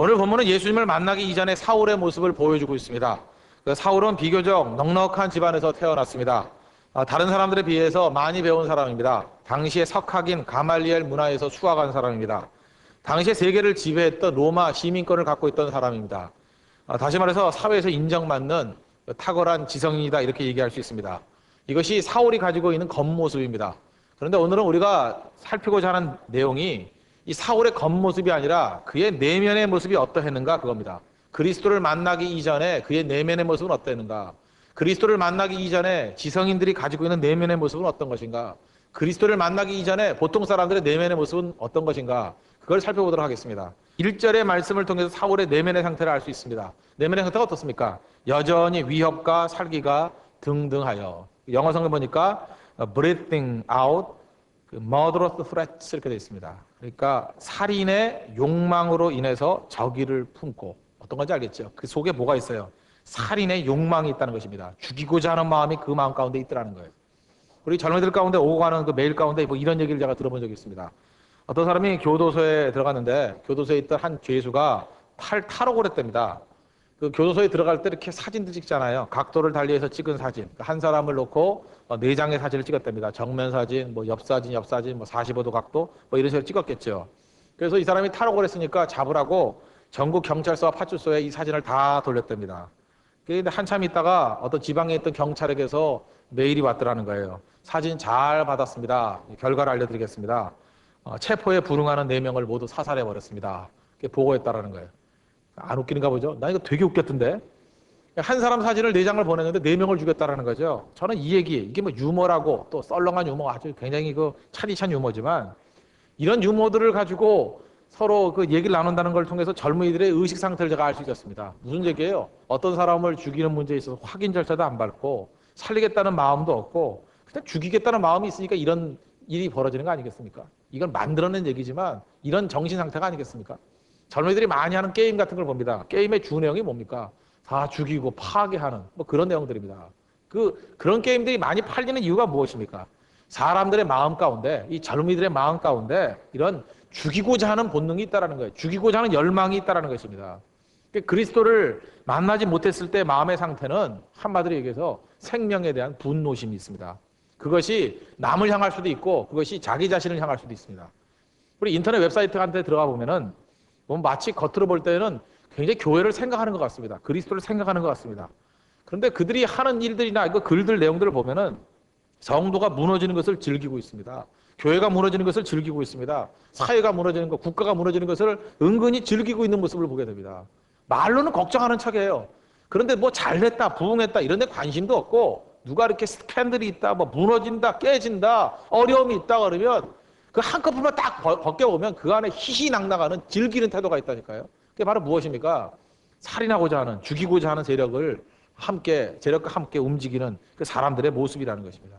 오늘 본문은 예수님을 만나기 이전의 사울의 모습을 보여주고 있습니다. 그 사울은 비교적 넉넉한 집안에서 태어났습니다. 다른 사람들에 비해서 많이 배운 사람입니다. 당시의 석학인 가말리엘 문화에서 수학한 사람입니다. 당시에 세계를 지배했던 로마 시민권을 갖고 있던 사람입니다. 다시 말해서 사회에서 인정받는 탁월한 지성인이다 이렇게 얘기할 수 있습니다. 이것이 사울이 가지고 있는 겉모습입니다. 그런데 오늘은 우리가 살피고자 하는 내용이 이 사울의 겉모습이 아니라 그의 내면의 모습이 어떠했는가 그겁니다. 그리스도를 만나기 이전에 그의 내면의 모습은 어떠했는가? 그리스도를 만나기 이전에 지성인들이 가지고 있는 내면의 모습은 어떤 것인가? 그리스도를 만나기 이전에 보통 사람들의 내면의 모습은 어떤 것인가? 그걸 살펴보도록 하겠습니다. 1절의 말씀을 통해서 사울의 내면의 상태를 알 수 있습니다. 내면의 상태가 어떻습니까? 여전히 위협과 살기가 등등하여. 영어 성경 보니까 breathing out, murderous threats 이렇게 되어 있습니다. 그러니까 살인의 욕망으로 인해서 적의를 품고, 어떤 건지 알겠죠? 그 속에 뭐가 있어요? 살인의 욕망이 있다는 것입니다. 죽이고자 하는 마음이 그 마음 가운데 있더라는 거예요. 우리 젊은이들 가운데 오고 가는 그 메일 가운데 뭐 이런 얘기를 제가 들어본 적이 있습니다. 어떤 사람이 교도소에 들어갔는데 교도소에 있던 한 죄수가 탈옥을 했답니다. 그 교도소에 들어갈 때 이렇게 사진들 찍잖아요. 각도를 달리해서 찍은 사진. 한 사람을 놓고 4장의 사진을 찍었답니다. 정면 사진, 뭐 옆 사진, 뭐 45도 각도, 뭐 이런 식으로 찍었겠죠. 그래서 이 사람이 탈옥을 했으니까 잡으라고 전국 경찰서와 파출소에 이 사진을 다 돌렸답니다. 그런데 한참 있다가 어떤 지방에 있던 경찰에게서 메일이 왔더라는 거예요. 사진 잘 받았습니다. 결과를 알려드리겠습니다. 체포에 불응하는 4명을 모두 사살해버렸습니다. 보고했다라는 거예요. 안 웃기는가 보죠? 나 이거 되게 웃겼던데? 한 사람 사진을 4장을 보냈는데 4명을 죽였다라는 거죠. 저는 이 얘기, 이게 뭐 유머라고 또 썰렁한 유머, 아주 굉장히 그 차디찬 유머지만 이런 유머들을 가지고 서로 그 얘기를 나눈다는 걸 통해서 젊은이들의 의식 상태를 제가 알 수 있었습니다. 무슨 얘기예요? 어떤 사람을 죽이는 문제에 있어서 확인 절차도 안 밟고 살리겠다는 마음도 없고 그냥 죽이겠다는 마음이 있으니까 이런 일이 벌어지는 거 아니겠습니까? 이건 만들어낸 얘기지만 이런 정신 상태가 아니겠습니까? 젊은이들이 많이 하는 게임 같은 걸 봅니다. 게임의 주 내용이 뭡니까? 다 죽이고 파괴하는 뭐 그런 내용들입니다. 그런 게임들이 많이 팔리는 이유가 무엇입니까? 사람들의 마음 가운데, 이 젊은이들의 마음 가운데 이런 죽이고자 하는 본능이 있다는 거예요. 죽이고자 하는 열망이 있다는 것입니다. 그리스도를 만나지 못했을 때 마음의 상태는 한마디로 얘기해서 생명에 대한 분노심이 있습니다. 그것이 남을 향할 수도 있고 그것이 자기 자신을 향할 수도 있습니다. 우리 인터넷 웹사이트한테 들어가 보면은 마치 겉으로 볼 때는 굉장히 교회를 생각하는 것 같습니다. 그리스도를 생각하는 것 같습니다. 그런데 그들이 하는 일들이나 이거 글들 내용들을 보면은 성도가 무너지는 것을 즐기고 있습니다. 교회가 무너지는 것을 즐기고 있습니다. 사회가 무너지는 것, 국가가 무너지는 것을 은근히 즐기고 있는 모습을 보게 됩니다. 말로는 걱정하는 척이에요. 그런데 뭐 잘됐다, 부흥했다 이런 데 관심도 없고 누가 이렇게 스캔들이 있다, 뭐 무너진다, 깨진다, 어려움이 있다 그러면 그 한꺼풀만 딱 벗겨보면 그 안에 희희낙낙하는 즐기는 태도가 있다니까요. 그게 바로 무엇입니까? 살인하고자 하는, 죽이고자 하는 세력과 함께 움직이는 그 사람들의 모습이라는 것입니다.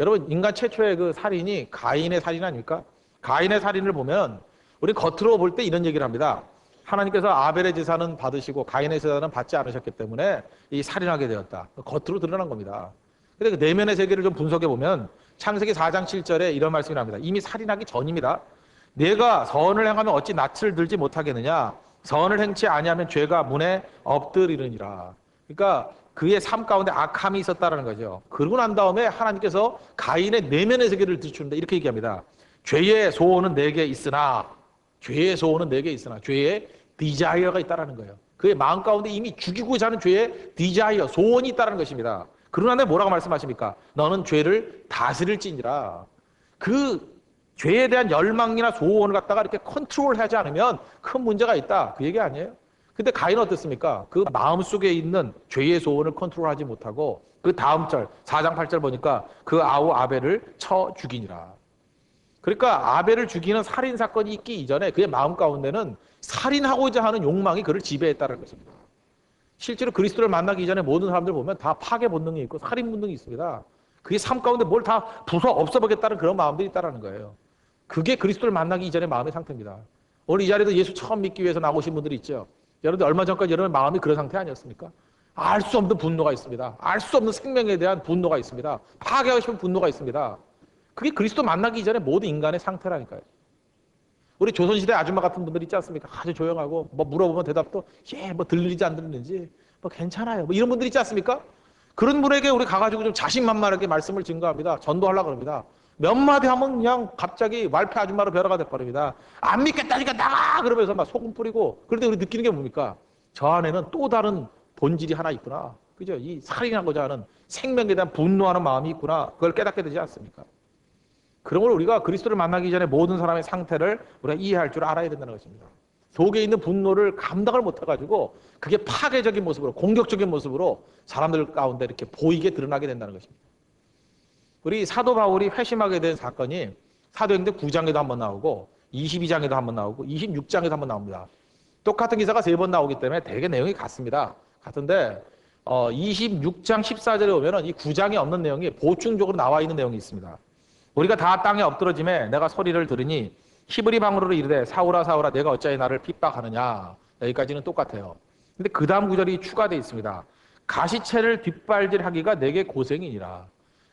여러분, 인간 최초의 그 살인이 가인의 살인 아닙니까? 가인의 살인을 보면 우리 겉으로 볼 때 이런 얘기를 합니다. 하나님께서 아벨의 제사는 받으시고 가인의 제사는 받지 않으셨기 때문에 이 살인하게 되었다. 겉으로 드러난 겁니다. 근데 그 내면의 세계를 좀 분석해 보면 창세기 4장 7절에 이런 말씀이 납니다. 이미 살인하기 전입니다. 내가 선을 행하면 어찌 낯을 들지 못하겠느냐? 선을 행치 아니하면 죄가 문에 엎드리느니라. 그러니까 그의 삶 가운데 악함이 있었다는 거죠. 그러고 난 다음에 하나님께서 가인의 내면의 세계를 들추는데 이렇게 얘기합니다. 죄의 소원은 내게 있으나 죄의 디자이어가 있다는 거예요. 그의 마음 가운데 이미 죽이고자 하는 죄의 디자이어, 소원이 있다는 것입니다. 그러나 뭐라고 말씀하십니까? 너는 죄를 다스릴지니라. 그 죄에 대한 열망이나 소원을 갖다가 이렇게 컨트롤하지 않으면 큰 문제가 있다. 그 얘기 아니에요? 근데 가인은 어떻습니까? 그 마음속에 있는 죄의 소원을 컨트롤하지 못하고 그 다음 절 4장 8절 보니까 그 아우 아벨을 쳐 죽이니라. 그러니까 아벨을 죽이는 살인 사건이 있기 이전에 그의 마음 가운데는 살인하고자 하는 욕망이 그를 지배했다는 것입니다. 실제로 그리스도를 만나기 이전에 모든 사람들 보면 다 파괴 본능이 있고 살인 본능이 있습니다. 그게 삶 가운데 뭘 다 부숴 없애보겠다는 그런 마음들이 있다는 거예요. 그게 그리스도를 만나기 이전의 마음의 상태입니다. 오늘 이 자리에도 예수 처음 믿기 위해서 나오신 분들이 있죠. 여러분들 얼마 전까지 여러분의 마음이 그런 상태 아니었습니까? 알 수 없는 분노가 있습니다. 알 수 없는 생명에 대한 분노가 있습니다. 파괴하고 싶은 분노가 있습니다. 그게 그리스도 만나기 이전에 모든 인간의 상태라니까요. 우리 조선시대 아줌마 같은 분들 있지 않습니까? 아주 조용하고 뭐 물어보면 대답도 뭐 들리는지 안 들리는지 뭐 괜찮아요. 뭐 이런 분들 있지 않습니까? 그런 분에게 우리 가가지고 좀 자신만만하게 말씀을 증거합니다. 전도하려고 합니다. 몇 마디 하면 그냥 갑자기 말패 아줌마로 변화가 돼버립니다. 안 믿겠다니까 나가! 그러면서 막 소금 뿌리고. 그런데 우리 느끼는 게 뭡니까? 저 안에는 또 다른 본질이 하나 있구나. 그죠? 이 살인하고자 하는 생명에 대한 분노하는 마음이 있구나. 그걸 깨닫게 되지 않습니까? 그런 걸 우리가 그리스도를 만나기 전에 모든 사람의 상태를 우리가 이해할 줄 알아야 된다는 것입니다. 속에 있는 분노를 감당을 못해가지고 그게 파괴적인 모습으로, 공격적인 모습으로 사람들 가운데 이렇게 보이게 드러나게 된다는 것입니다. 우리 사도 바울이 회심하게 된 사건이 사도행전 9장에도 한번 나오고 22장에도 한번 나오고 26장에도 한번 나옵니다. 똑같은 기사가 3번 나오기 때문에 되게 내용이 같습니다. 같은데 26장 14절에 보면 이 9장에 없는 내용이 보충적으로 나와 있는 내용이 있습니다. 우리가 다 땅에 엎드러짐에 내가 소리를 들으니 히브리 방언으로 이르되 사울아 사울아 내가 어찌하여 나를 핍박하느냐. 여기까지는 똑같아요. 근데 그 다음 구절이 추가되어 있습니다. 가시채를 뒷발질하기가 내게 고생이니라.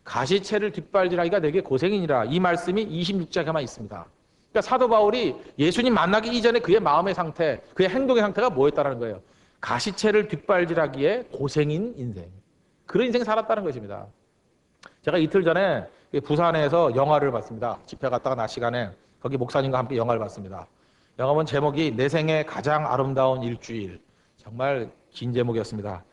가시채를 뒷발질하기가 내게 고생이니라. 이 말씀이 26장에만 있습니다. 그러니까 사도 바울이 예수님 만나기 이전에 그의 마음의 상태, 그의 행동의 상태가 뭐였다는 거예요. 가시채를 뒷발질하기에 고생인 인생. 그런 인생 살았다는 것입니다. 제가 이틀 전에 부산에서 영화를 봤습니다. 집회 갔다가 낮 시간에 거기 목사님과 함께 영화를 봤습니다. 영화 본 제목이 내 생의 가장 아름다운 일주일. 정말 긴 제목이었습니다.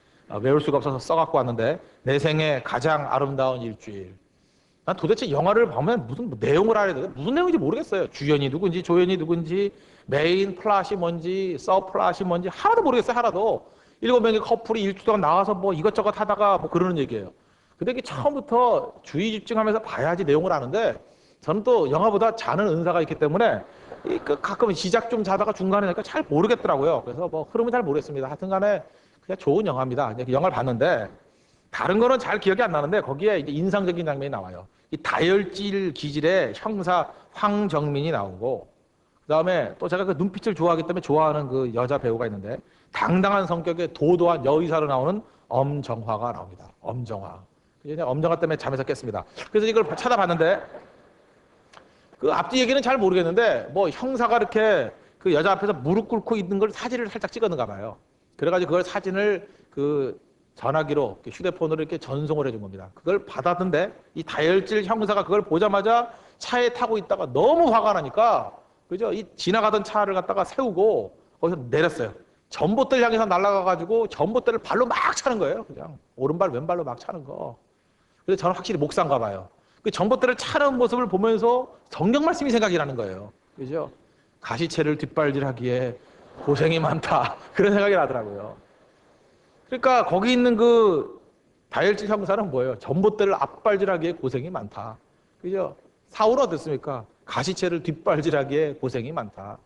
외울 수가 없어서 써갖고 왔는데 내 생의 가장 아름다운 일주일. 난 도대체 영화를 보면 무슨 내용을 알아야 돼. 무슨 내용인지 모르겠어요. 주연이 누군지, 조연이 누군지, 메인 플롯이 뭔지, 서브 플롯이 뭔지 하나도 모르겠어요. 하나도. 7명의 커플이 일주 동안 나와서 뭐 이것저것 하다가 뭐 그러는 얘기예요. 근데 이게 처음부터 주의 집중하면서 봐야지 내용을 아는데 저는 또 영화보다 자는 은사가 있기 때문에 가끔 시작 좀 자다가 중간에 니까 잘 모르겠더라고요. 그래서 뭐 흐름은 잘 모르겠습니다. 하여튼 간에 그냥 좋은 영화입니다. 영화를 봤는데 다른 거는 잘 기억이 안 나는데 거기에 이제 인상적인 장면이 나와요. 이 다혈질 기질의 형사 황정민이 나오고 그다음에 또 제가 그 눈빛을 좋아하기 때문에 좋아하는 그 여자 배우가 있는데 당당한 성격의 도도한 여의사로 나오는 엄정화가 나옵니다. 엄정화. 엄정화 때문에 잠에서 깼습니다. 그래서 이걸 찾아봤는데 그 앞뒤 얘기는 잘 모르겠는데 뭐 형사가 이렇게 그 여자 앞에서 무릎 꿇고 있는 걸 사진을 살짝 찍었는가 봐요. 그래가지고 그걸 사진을 그 전화기로 휴대폰으로 이렇게 전송을 해준 겁니다. 그걸 받았는데 이 다혈질 형사가 그걸 보자마자 차에 타고 있다가 너무 화가 나니까 그죠? 이 지나가던 차를 갖다가 세우고 거기서 내렸어요. 전봇대를 향해서 날아가가지고 전봇대를 발로 막 차는 거예요. 그냥 오른발 왼발로 막 차는 거. 그래서 저는 확실히 목사인가 봐요. 그 전봇대를 차는 모습을 보면서 성경 말씀이 생각이 나는 거예요. 그죠? 가시채를 뒷발질하기에 고생이 많다. 그런 생각이 나더라고요. 그러니까 거기 있는 그 다혈질 형사는 뭐예요? 전봇대를 앞발질하기에 고생이 많다. 그죠? 사울은 어땠습니까? 가시채를 뒷발질하기에 고생이 많다.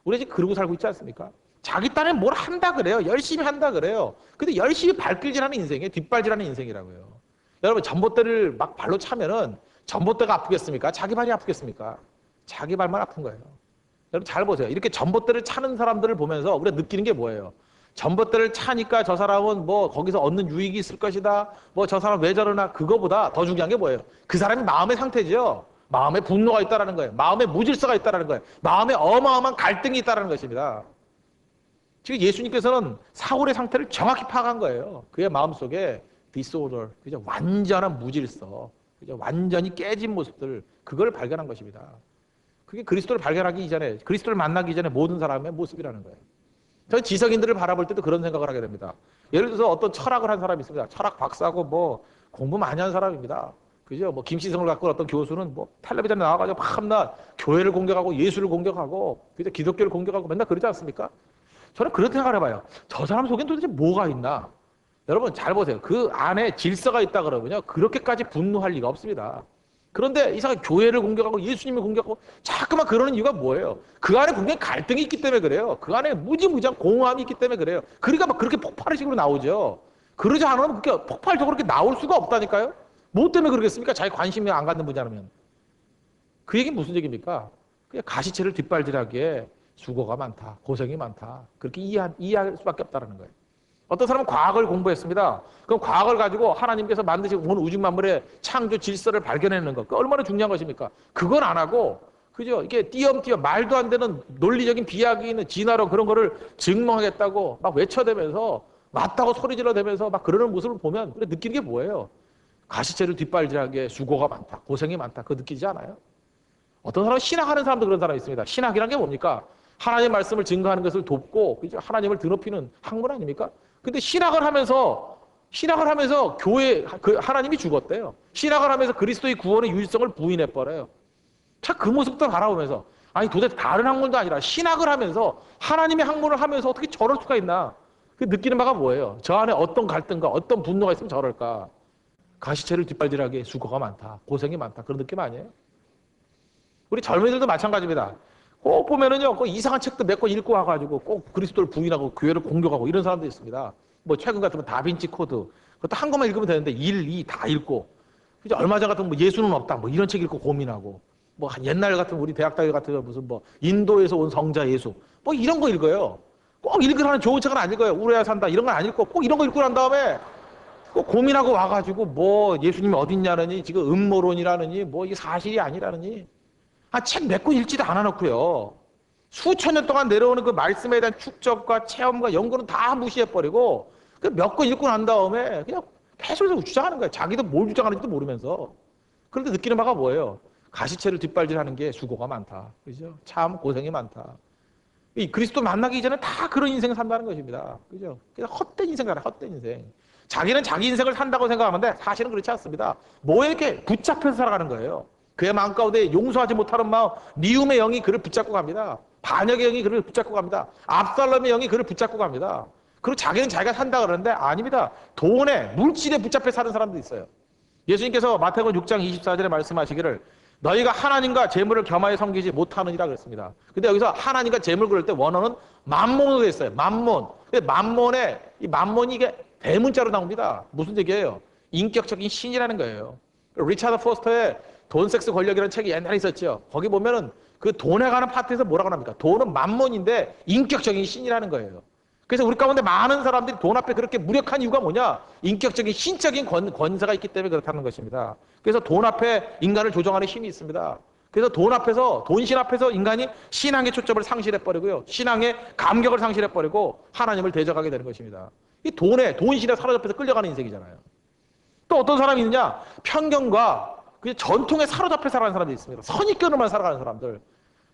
우리 지금 그러고 살고 있지 않습니까? 자기 딴에 뭘 한다 그래요. 열심히 한다 그래요. 근데 열심히 발길질하는 인생이에요. 뒷발질하는 인생이라고요. 여러분 전봇대를 막 발로 차면은 전봇대가 아프겠습니까? 자기 발이 아프겠습니까? 자기 발만 아픈 거예요. 여러분 잘 보세요. 이렇게 전봇대를 차는 사람들을 보면서 우리가 느끼는 게 뭐예요? 전봇대를 차니까 저 사람은 뭐 거기서 얻는 유익이 있을 것이다. 뭐 저 사람 왜 저러나 그거보다 더 중요한 게 뭐예요? 그 사람이 마음의 상태죠. 마음에 분노가 있다는 거예요. 마음에 무질서가 있다는 거예요. 마음에 어마어마한 갈등이 있다는 것입니다. 지금 예수님께서는 사울의 상태를 정확히 파악한 거예요. 그의 마음속에 disorder, 그죠? 완전한 무질서, 그죠? 완전히 깨진 모습들, 그걸 발견한 것입니다. 그게 그리스도를 발견하기 이전에, 그리스도를 만나기 전에 모든 사람의 모습이라는 거예요. 저는 지성인들을 바라볼 때도 그런 생각을 하게 됩니다. 예를 들어서 어떤 철학을 한 사람이 있습니다. 철학 박사고 뭐 공부 많이 한 사람입니다. 그죠? 뭐 김시성을 갖고 어떤 교수는 뭐 텔레비전에 나와가지고 밤낮 교회를 공격하고 예수를 공격하고 그죠? 기독교를 공격하고 맨날 그러지 않습니까? 저는 그런 생각을 해봐요. 저 사람 속엔 도대체 뭐가 있나? 여러분 잘 보세요. 그 안에 질서가 있다 그러면요. 그렇게까지 분노할 리가 없습니다. 그런데 이상하게 교회를 공격하고 예수님을 공격하고 자꾸만 그러는 이유가 뭐예요? 그 안에 분명히 갈등이 있기 때문에 그래요. 그 안에 무지무지한 공허함이 있기 때문에 그래요. 그러니까 막 그렇게 폭발식으로 나오죠. 그러지 않으면 그렇게 폭발적으로 그렇게 나올 수가 없다니까요. 뭐 때문에 그러겠습니까? 자기 관심이 안 갖는 분이라면. 그 얘기는 무슨 얘기입니까? 그냥 가시채를 뒷발질하기에 수고가 많다. 고생이 많다. 그렇게 이해할 수밖에 없다는 거예요. 어떤 사람은 과학을 공부했습니다. 그럼 과학을 가지고 하나님께서 만드신 온 우주 만물의 창조 질서를 발견해내는 것. 그 얼마나 중요한 것입니까? 그건 안 하고 그죠? 이게 띄엄띄엄 말도 안 되는 논리적인 비약이 있는 진화론 그런 거를 증명하겠다고 막 외쳐대면서 맞다고 소리 질러대면서 막 그러는 모습을 보면 느끼는 게 뭐예요? 가시체를 뒷발질하게 수고가 많다, 고생이 많다. 그거 느끼지 않아요? 어떤 사람은 신학하는 사람도 그런 사람이 있습니다. 신학이란 게 뭡니까? 하나님의 말씀을 증거하는 것을 돕고 하나님을 드높이는 학문 아닙니까? 근데 신학을 하면서 교회 하나님이 죽었대요. 신학을 하면서 그리스도의 구원의 유일성을 부인해 버려요. 참 그 모습도 바라보면서 아니 도대체 다른 학문도 아니라 신학을 하면서 하나님의 학문을 하면서 어떻게 저럴 수가 있나? 그 느끼는 바가 뭐예요? 저 안에 어떤 갈등과 어떤 분노가 있으면 저럴까? 가시체를 뒷발질하게 수고가 많다, 고생이 많다 그런 느낌 아니에요? 우리 젊은이들도 마찬가지입니다. 꼭 보면은요, 꼭 이상한 책도 몇 권 읽고 와가지고 꼭 그리스도를 부인하고 교회를 공격하고 이런 사람도 있습니다. 뭐 최근 같으면 다빈치 코드 그것도 한 권만 읽으면 되는데 1, 2 다 읽고 그죠? 얼마 전 같으면 뭐 예수는 없다 뭐 이런 책 읽고 고민하고 뭐 옛날 같은 우리 대학 다닐 같은 무슨 뭐 인도에서 온 성자 예수 뭐 이런 거 읽어요. 꼭 읽으라는 좋은 책은 안 읽어요. 울어야 산다 이런 건 안 읽고 꼭 이런 거 읽고 난 다음에 꼭 고민하고 와가지고 뭐 예수님이 어딨냐느니 지금 음모론이라느니 뭐 이게 사실이 아니라느니 책 몇 권 읽지도 않아 놓고요. 수천 년 동안 내려오는 그 말씀에 대한 축적과 체험과 연구는 다 무시해버리고 그 몇 권 읽고 난 다음에 그냥 계속해서 주장하는 거예요. 자기도 뭘 주장하는지도 모르면서. 그런데 느끼는 바가 뭐예요? 가시체를 뒷발질하는 게 수고가 많다. 그죠? 참 고생이 많다. 이 그리스도 만나기 전에 다 그런 인생을 산다는 것입니다. 그죠? 그냥 헛된 인생 살아요. 헛된 인생. 자기는 자기 인생을 산다고 생각하는데 사실은 그렇지 않습니다. 뭐에 이렇게 붙잡혀서 살아가는 거예요. 그의 마음 가운데 용서하지 못하는 마음, 미움의 영이 그를 붙잡고 갑니다. 반역의 영이 그를 붙잡고 갑니다. 압살롬의 영이 그를 붙잡고 갑니다. 그리고 자기는 자기가 산다 그러는데 아닙니다. 돈에, 물질에 붙잡혀 사는 사람도 있어요. 예수님께서 마태복음 6장 24절에 말씀하시기를 너희가 하나님과 재물을 겸하여 섬기지 못하느니라 그랬습니다. 근데 여기서 하나님과 재물 그럴 때 원어는 만몬으로 돼 있어요. 만몬. 만몬에 이 만몬이 이게 대문자로 나옵니다. 무슨 얘기예요? 인격적인 신이라는 거예요. 리차드 포스터의 돈, 섹스, 권력이라는 책이 옛날에 있었죠. 거기 보면은 그 돈에 관한 파트에서 뭐라고 합니까? 돈은 만몬인데 인격적인 신이라는 거예요. 그래서 우리 가운데 많은 사람들이 돈 앞에 그렇게 무력한 이유가 뭐냐? 인격적인 신적인 권세가 있기 때문에 그렇다는 것입니다. 그래서 돈 앞에 인간을 조종하는 힘이 있습니다. 그래서 돈 앞에서 돈신 앞에서 인간이 신앙의 초점을 상실해버리고요. 신앙의 감격을 상실해버리고 하나님을 대적하게 되는 것입니다. 이 돈신에 사로잡혀서 끌려가는 인생이잖아요. 또 어떤 사람이 있느냐? 편견과 전통에 사로잡혀 살아가는 사람들이 있습니다. 선입견으로만 살아가는 사람들.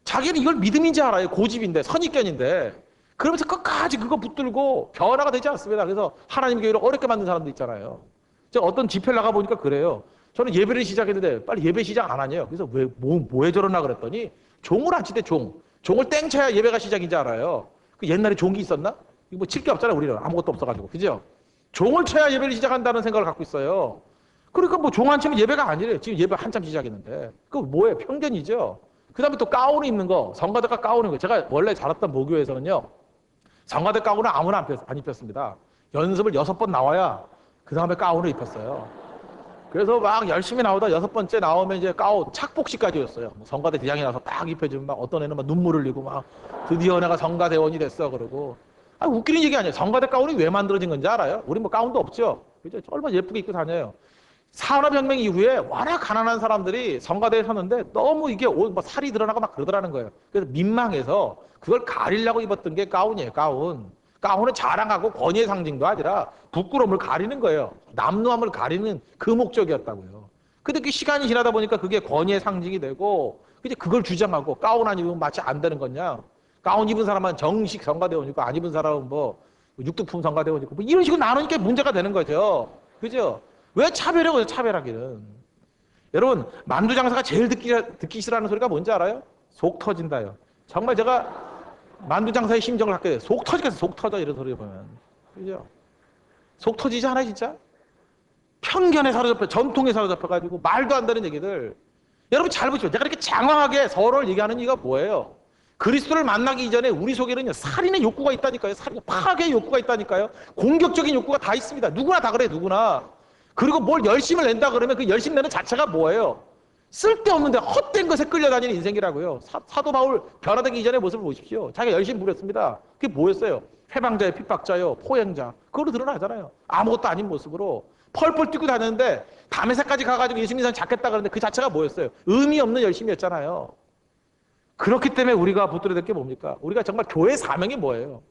자기는 이걸 믿음인지 알아요. 고집인데, 선입견인데. 그러면서 끝까지 그거 붙들고 변화가 되지 않습니다. 그래서 하나님 교회를 어렵게 만든 사람도 있잖아요. 제가 어떤 집회를 나가보니까 그래요. 저는 예배를 시작했는데 빨리 예배 시작 안 하네요. 그래서 뭐에 저러나 그랬더니 종을 안 치대, 종. 종을 땡 쳐야 예배가 시작인지 알아요. 그 옛날에 종이 있었나? 이거 뭐 칠 게 없잖아요. 우리는 아무것도 없어가지고. 그죠? 종을 쳐야 예배를 시작한다는 생각을 갖고 있어요. 그러니까 뭐 종 안 치면 예배가 아니래요. 지금 예배 한참 시작했는데. 그거 뭐예요? 편견이죠. 그 다음에 또 가운이 입는 거. 성가대가 가운이 입는 거. 제가 원래 자랐던 모교에서는요. 성가대 가운은 아무나 안 입혔습니다. 연습을 6번 나와야 그 다음에 가운을 입혔어요. 그래서 막 열심히 나오다 6번째 나오면 이제 가운 착복식까지였어요. 성가대 대장이 나서 딱 입혀주면 막 어떤 애는 막 눈물을 흘리고 막 드디어 내가 성가대원이 됐어 그러고. 웃기는 얘기 아니에요. 성가대 가운이 왜 만들어진 건지 알아요? 우리 뭐 가운도 없죠. 그죠? 얼마나 예쁘게 입고 다녀요. 산업혁명 이후에 워낙 가난한 사람들이 성가대에 섰는데 너무 이게 막 살이 드러나고 막 그러더라는 거예요. 그래서 민망해서 그걸 가리려고 입었던 게 가운이에요. 가운. 가운은 자랑하고 권위의 상징도 아니라 부끄러움을 가리는 거예요. 남루함을 가리는 그 목적이었다고요. 근데 그 시간이 지나다 보니까 그게 권위의 상징이 되고 이제 그걸 주장하고 가운 안 입으면 마치 안 되는 거냐. 가운 입은 사람은 정식 성가대원이고 안 입은 사람은 뭐 육두품 성가대원이고 뭐 이런 식으로 나누니까 문제가 되는 거죠. 그죠? 왜 차별이라고 차별하기는. 여러분 만두 장사가 제일 듣기 싫어하는 소리가 뭔지 알아요? 속 터진다요. 정말 제가 만두 장사의 심정을 갖게 돼요. 속 터지겠어. 속 터져 이런 소리 보면. 그죠? 속 터지지 않아요 진짜? 편견에 사로잡혀 전통에 사로잡혀가지고 말도 안 되는 얘기들. 여러분 잘 보시죠. 내가 이렇게 장황하게 서로를 얘기하는 이유가 뭐예요? 그리스도를 만나기 이전에 우리 속에는요 살인의 욕구가 있다니까요. 파괴의 욕구가 있다니까요. 공격적인 욕구가 다 있습니다. 누구나 다 그래요. 누구나. 그리고 뭘 열심을 낸다 그러면 그 열심 내는 자체가 뭐예요? 쓸데없는데 헛된 것에 끌려다니는 인생이라고요. 사도 바울 변화되기 이전의 모습을 보십시오. 자기가 열심히 부렸습니다. 그게 뭐였어요? 해방자요, 핍박자요, 포행자. 그걸로 드러나잖아요. 아무것도 아닌 모습으로 펄펄 뛰고 다녔는데 다메섹까지 가가지고 예수 믿는 사람 잡겠다 그러는데 그 자체가 뭐였어요? 의미 없는 열심이었잖아요. 그렇기 때문에 우리가 붙들어야 될 게 뭡니까? 우리가 정말 교회 사명이 뭐예요?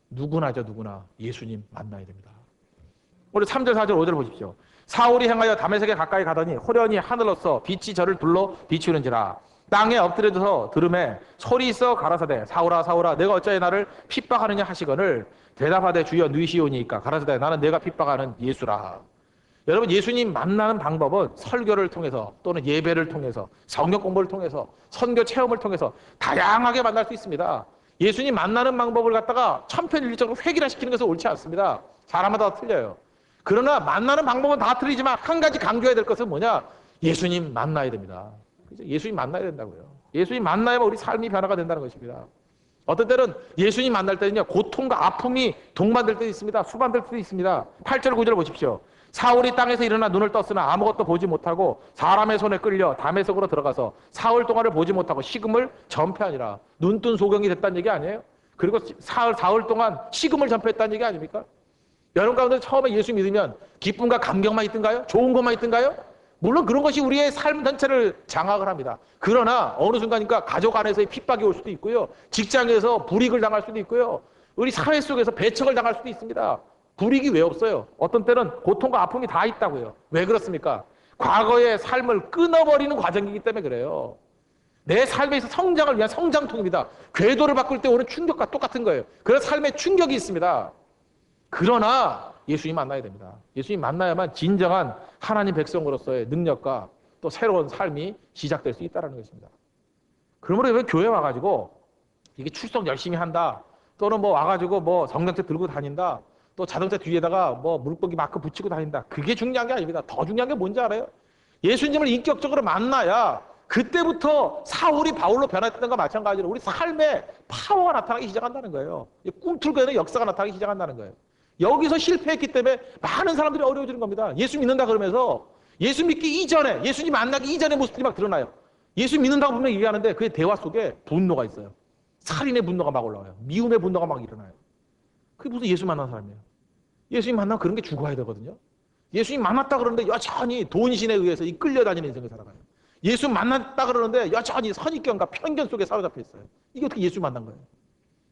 누구나죠, 누구나. 예수님 만나야 됩니다. 우리 3절, 4절, 5절 보십시오. 사울이 행하여 다메섹에 가까이 가더니 호련히 하늘로서 빛이 저를 둘러 비추는지라. 땅에 엎드려서 들음에 소리 있어 가라사대 사울아 사울아 내가 어찌하여 나를 핍박하느냐 하시거늘 대답하되 주여 누이시오니까 가라사대 나는 내가 핍박하는 예수라. 여러분, 예수님 만나는 방법은 설교를 통해서 또는 예배를 통해서 성경 공부를 통해서 선교 체험을 통해서 다양하게 만날 수 있습니다. 예수님 만나는 방법을 갖다가 천편일률적으로 획일화시키는 것은 옳지 않습니다. 사람마다 틀려요. 그러나 만나는 방법은 다 틀리지만 한 가지 강조해야 될 것은 뭐냐? 예수님 만나야 됩니다. 예수님 만나야 된다고요. 예수님 만나야만 우리 삶이 변화가 된다는 것입니다. 어떤 때는 예수님 만날 때는요, 고통과 아픔이 동반될 때도 있습니다. 수반될 때도 있습니다. 8절 9절 보십시오. 사울이 땅에서 일어나 눈을 떴으나 아무것도 보지 못하고 사람의 손에 끌려 다메섹으로 들어가서 사흘 동안을 보지 못하고 식음을 전폐하니라. 눈뜬 소경이 됐다는 얘기 아니에요? 그리고 사흘 동안 식음을 전폐했다는 얘기 아닙니까? 여러분 가운데 처음에 예수 믿으면 기쁨과 감격만 있던가요? 좋은 것만 있던가요? 물론 그런 것이 우리의 삶 전체를 장악을 합니다. 그러나 어느 순간이니까 가족 안에서의 핍박이 올 수도 있고요. 직장에서 불이익을 당할 수도 있고요. 우리 사회 속에서 배척을 당할 수도 있습니다. 불이익이 왜 없어요? 어떤 때는 고통과 아픔이 다 있다고요. 왜 그렇습니까? 과거의 삶을 끊어버리는 과정이기 때문에 그래요. 내 삶에서 성장을 위한 성장통입니다. 궤도를 바꿀 때 오는 충격과 똑같은 거예요. 그래서 삶에 충격이 있습니다. 그러나 예수님 만나야 됩니다. 예수님 만나야만 진정한 하나님 백성으로서의 능력과 또 새로운 삶이 시작될 수 있다는 것입니다. 그러므로 왜 교회 와가지고 이게 출석 열심히 한다, 또는 뭐 와가지고 뭐 성경책 들고 다닌다, 또 자동차 뒤에다가 뭐 물고기 마크 붙이고 다닌다, 그게 중요한 게 아닙니다. 더 중요한 게 뭔지 알아요? 예수님을 인격적으로 만나야 그때부터 사울이 바울로 변했던 것과 마찬가지로 우리 삶에 파워가 나타나기 시작한다는 거예요. 꿈틀거리는 역사가 나타나기 시작한다는 거예요. 여기서 실패했기 때문에 많은 사람들이 어려워지는 겁니다. 예수 믿는다 그러면서 예수 믿기 이전에, 예수님 만나기 이전의 모습들이 막 드러나요. 예수 믿는다고 분명히 얘기하는데 그의 대화 속에 분노가 있어요. 살인의 분노가 막 올라와요. 미움의 분노가 막 일어나요. 그게 무슨 예수 만난 사람이에요. 예수님 만나면 그런 게 죽어야 되거든요. 예수님 만났다 그러는데 여전히 돈신에 의해서 이끌려다니는 인생을 살아가요. 예수 만났다 그러는데 여전히 선입견과 편견 속에 사로잡혀 있어요. 이게 어떻게 예수 만난 거예요?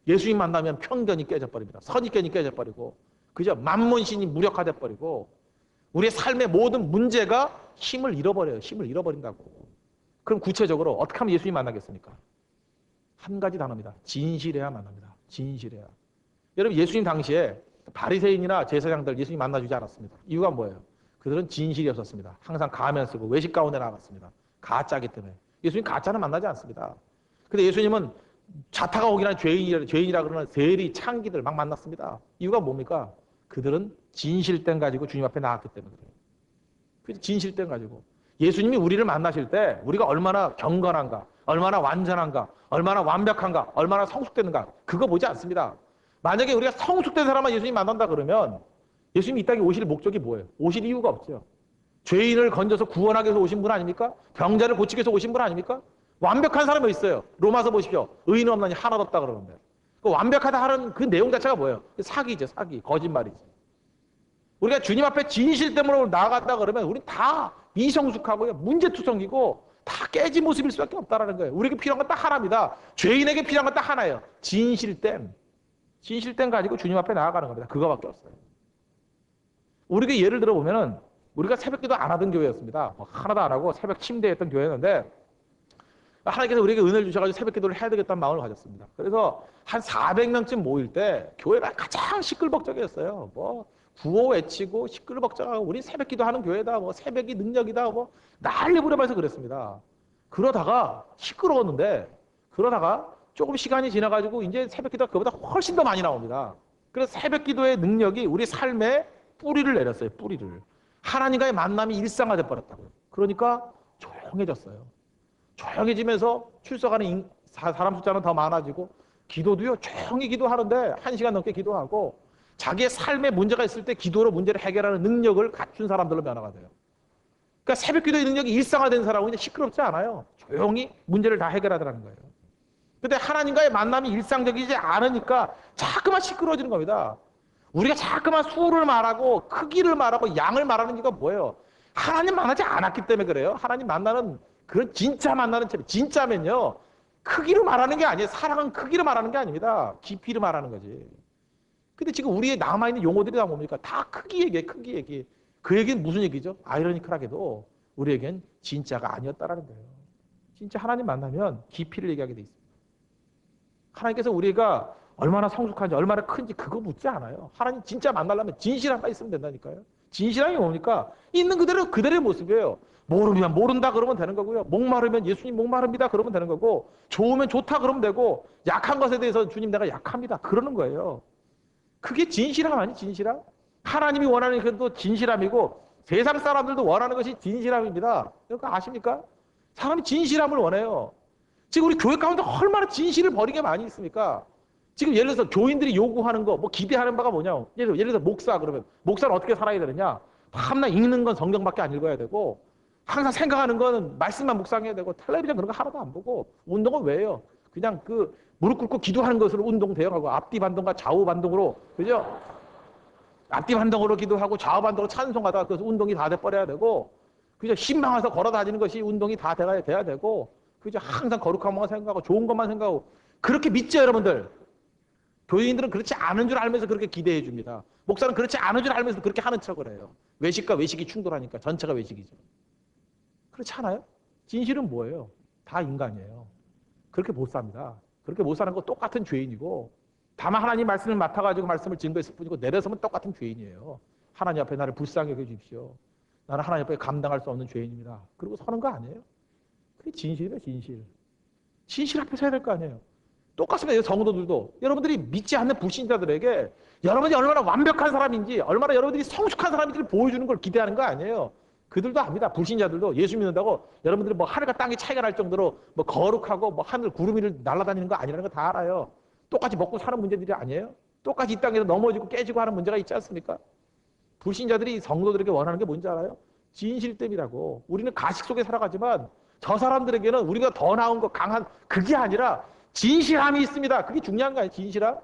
예수님 만나면 편견이 깨져버립니다. 선입견이 깨져버리고 그저 만몬신이 무력화돼 버리고 우리의 삶의 모든 문제가 힘을 잃어버려요. 힘을 잃어버린다고. 그럼 구체적으로 어떻게 하면 예수님 만나겠습니까? 한 가지 단어입니다. 진실해야 만납니다. 진실해야. 여러분, 예수님 당시에 바리새인이나 제사장들 예수님 만나주지 않았습니다. 이유가 뭐예요? 그들은 진실이 없었습니다. 항상 가면 쓰고 외식 가운데 나갔습니다. 가짜기 때문에. 예수님 가짜는 만나지 않습니다. 근데 예수님은 자타가 오기나 죄인이라 그러는 세리, 창기들 막 만났습니다. 이유가 뭡니까? 그들은 진실된 가지고 주님 앞에 나왔기 때문에 그래요. 진실된 가지고. 예수님이 우리를 만나실 때 우리가 얼마나 경건한가, 얼마나 완전한가, 얼마나 완벽한가, 얼마나 성숙됐는가, 그거 보지 않습니다. 만약에 우리가 성숙된 사람만 예수님 만난다 그러면 예수님이 이 땅에 오실 목적이 뭐예요? 오실 이유가 없죠. 죄인을 건져서 구원하기 위해서 오신 분 아닙니까? 병자를 고치기 위해서 오신 분 아닙니까? 완벽한 사람이 있어요. 로마서 보십시오. 의인 없나니 하나도 없다 그러는데. 그 완벽하다 하는 그 내용 자체가 뭐예요? 사기죠, 사기. 거짓말이지. 우리가 주님 앞에 진실됨으로 나아갔다 그러면 우리 다 미성숙하고요, 문제투성이고 다 깨진 모습일 수밖에 없다는 거예요. 우리에게 필요한 건 딱 하나입니다. 죄인에게 필요한 건 딱 하나예요. 진실됨. 진실됨 가지고 주님 앞에 나아가는 겁니다. 그거밖에 없어요. 우리가 예를 들어 보면은 우리가 새벽기도 안 하던 교회였습니다. 하나도 안 하고 새벽 침대에 했던 교회였는데 하나님께서 우리에게 은혜를 주셔가지고 새벽기도를 해야 되겠다는 마음을 가졌습니다. 그래서 한 400명쯤 모일 때 교회가 가장 시끌벅적이었어요. 뭐 구호 외치고 시끌벅적하고 우리 새벽기도 하는 교회다, 뭐 새벽이 능력이다, 뭐 난리 부려봐서 그랬습니다. 그러다가 시끄러웠는데 그러다가 조금 시간이 지나가지고 이제 새벽기도가 그보다 훨씬 더 많이 나옵니다. 그래서 새벽기도의 능력이 우리 삶에 뿌리를 내렸어요. 뿌리를. 하나님과의 만남이 일상화돼 버렸다고요. 그러니까 조용해졌어요. 조용해지면서 출석하는 사람 숫자는 더 많아지고 기도도요, 조용히 기도하는데 1시간 넘게 기도하고 자기의 삶에 문제가 있을 때 기도로 문제를 해결하는 능력을 갖춘 사람들로 변화가 돼요. 그러니까 새벽 기도의 능력이 일상화된 사람은 이제 시끄럽지 않아요. 조용히 문제를 다 해결하더라는 거예요. 근데 하나님과의 만남이 일상적이지 않으니까 자꾸만 시끄러워지는 겁니다. 우리가 자꾸만 수를 말하고 크기를 말하고 양을 말하는 이유가 뭐예요? 하나님 만나지 않았기 때문에 그래요. 하나님 만나는 그런 진짜 만나는 참 진짜면요, 크기로 말하는 게 아니에요. 사랑은 크기로 말하는 게 아닙니다. 깊이로 말하는 거지. 근데 지금 우리의 남아있는 용어들이 다 뭡니까? 다 크기 얘기예요. 크기 얘기. 그 얘기는 무슨 얘기죠? 아이러니컬하게도 우리에겐 진짜가 아니었다라는 거예요. 진짜 하나님 만나면 깊이를 얘기하게 돼 있습니다. 하나님께서 우리가 얼마나 성숙한지 얼마나 큰지 그거 묻지 않아요. 하나님 진짜 만나려면 진실함만 있으면 된다니까요. 진실함이 뭡니까? 있는 그대로 그대로의 모습이에요. 모르면 모른다 그러면 되는 거고요. 목마르면 예수님 목마릅니다 그러면 되는 거고, 좋으면 좋다 그러면 되고, 약한 것에 대해서 주님 내가 약합니다 그러는 거예요. 그게 진실함 아니 진실함? 하나님이 원하는 것도 진실함이고 세상 사람들도 원하는 것이 진실함입니다. 그러니까 아십니까? 사람이 진실함을 원해요. 지금 우리 교회 가운데 얼마나 진실을 버린 게 많이 있습니까? 지금 예를 들어서 교인들이 요구하는 거, 뭐 기대하는 바가 뭐냐? 예를 들어서 목사 그러면 목사는 어떻게 살아야 되느냐? 밤낮 읽는 건 성경밖에 안 읽어야 되고, 항상 생각하는 거는 말씀만 묵상해야 되고, 텔레비전 그런 거 하나도 안 보고, 운동은 왜 해요? 그냥 그 무릎 꿇고 기도하는 것으로 운동 대응하고, 앞뒤 반동과 좌우 반동으로, 그죠? 앞뒤 반동으로 기도하고 좌우 반동으로 찬송하다가 그래서 운동이 다 돼버려야 되고, 그죠? 신망해서 걸어 다니는 것이 운동이 다 돼야 되고, 그죠? 항상 거룩한 것만 생각하고 좋은 것만 생각하고, 그렇게 믿죠 여러분들? 교인들은 그렇지 않은 줄 알면서 그렇게 기대해 줍니다. 목사는 그렇지 않은 줄 알면서 그렇게 하는 척을 해요. 외식과 외식이 충돌하니까 전체가 외식이죠. 그렇지 않아요? 진실은 뭐예요? 다 인간이에요. 그렇게 못 삽니다. 그렇게 못 사는 거 똑같은 죄인이고, 다만 하나님 말씀을 맡아가지고 말씀을 증거했을 뿐이고, 내려서면 똑같은 죄인이에요. 하나님 앞에 나를 불쌍히 여겨주십시오. 나는 하나님 앞에 감당할 수 없는 죄인입니다. 그리고 서는 거 아니에요? 그게 진실이에요, 진실. 진실 앞에 서야 될 거 아니에요? 똑같습니다. 성도들도 여러분들이 믿지 않는 불신자들에게 여러분이 얼마나 완벽한 사람인지, 얼마나 여러분들이 성숙한 사람인지를 보여주는 걸 기대하는 거 아니에요. 그들도 압니다. 불신자들도 예수 믿는다고 여러분들이 뭐 하늘과 땅의 차이가 날 정도로 뭐 거룩하고 뭐 하늘 구름 위를 날아다니는 거 아니라는 거 다 알아요. 똑같이 먹고 사는 문제들이 아니에요. 똑같이 이 땅에서 넘어지고 깨지고 하는 문제가 있지 않습니까? 불신자들이 성도들에게 원하는 게 뭔지 알아요? 진실됨이라고. 우리는 가식 속에 살아가지만 저 사람들에게는 우리가 더 나은 거, 강한 그게 아니라 진실함이 있습니다. 그게 중요한 거 아니에요? 진실함?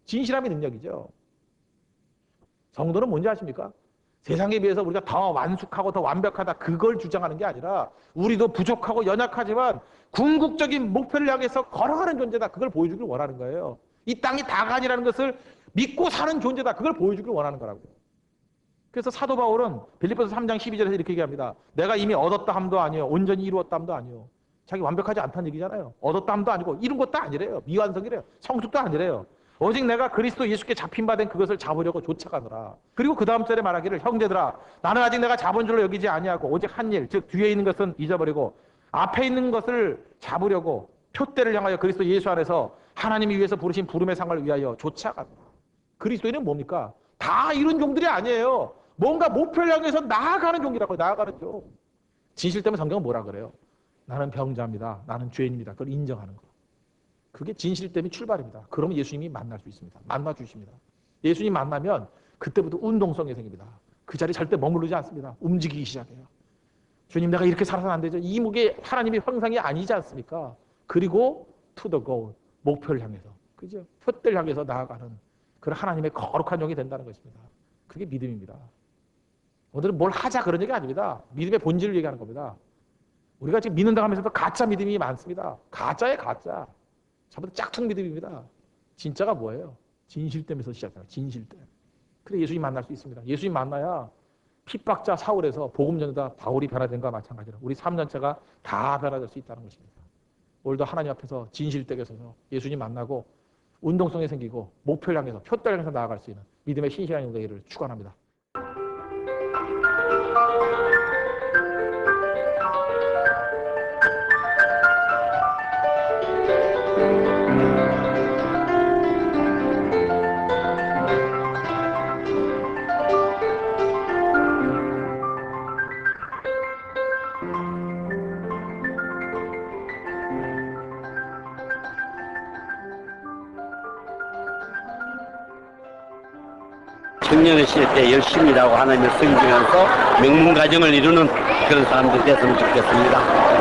진실함이 능력이죠. 성도는 뭔지 아십니까? 세상에 비해서 우리가 더 완숙하고 더 완벽하다 그걸 주장하는 게 아니라, 우리도 부족하고 연약하지만 궁극적인 목표를 향해서 걸어가는 존재다 그걸 보여주길 원하는 거예요. 이 땅이 다가 아니라는 것을 믿고 사는 존재다 그걸 보여주길 원하는 거라고요. 그래서 사도 바울은 빌립보서 3장 12절에서 이렇게 얘기합니다. 내가 이미 얻었다 함도 아니요 온전히 이루었다 함도 아니요. 자기 완벽하지 않다는 얘기잖아요. 얻었다 함도 아니고 이룬 것도 아니래요. 미완성이래요. 성숙도 아니래요. 오직 내가 그리스도 예수께 잡힌 바 된 그것을 잡으려고 쫓아가노라. 그리고 그 다음 절에 말하기를, 형제들아 나는 아직 내가 잡은 줄로 여기지 아니하고 오직 한 일, 즉 뒤에 있는 것은 잊어버리고 앞에 있는 것을 잡으려고 표대를 향하여 그리스도 예수 안에서 하나님이 위해서 부르신 부름의 상을 위하여 쫓아가노라. 그리스도인은 뭡니까? 다 이룬 종들이 아니에요. 뭔가 목표를 향해서 나아가는 종이라고요. 나아가는 종. 진실 때문에 성경은 뭐라 그래요? 나는 병자입니다. 나는 죄인입니다. 그걸 인정하는 거. 그게 진실됨이 출발입니다. 그러면 예수님이 만날 수 있습니다. 만나 주십니다. 예수님 만나면 그때부터 운동성이 생깁니다. 그 자리에 절대 머무르지 않습니다. 움직이기 시작해요. 주님 내가 이렇게 살아서는 안 되죠. 이 목에 하나님의 형상이 아니지 않습니까? 그리고 to the goal, 목표를 향해서, 그죠? 표대를 향해서 나아가는 그런 하나님의 거룩한 종이 된다는 것입니다. 그게 믿음입니다. 오늘은 뭘 하자 그런 얘기 아닙니다. 믿음의 본질을 얘기하는 겁니다. 우리가 지금 믿는다 하면서도 가짜 믿음이 많습니다. 가짜에 가짜. 전부 다 짝퉁 믿음입니다. 진짜가 뭐예요? 진실됨에서 시작해요. 진실됨. 그래 예수님 만날 수 있습니다. 예수님 만나야 핍박자 사울에서 복음 전하다 바울이 변화된 것과 마찬가지로 우리 3년차가 다 변화될 수 있다는 것입니다. 오늘도 하나님 앞에서 진실되게 서서 예수님 만나고 운동성이 생기고 목표를 향해서 표대를 향해서 나아갈 수 있는 믿음의 신실한 용되기를 축원합니다. 청년의 시대 때 열심히 일하고 하나님을 섬기면서 명문 가정을 이루는 그런 사람들이 됐으면 좋겠습니다.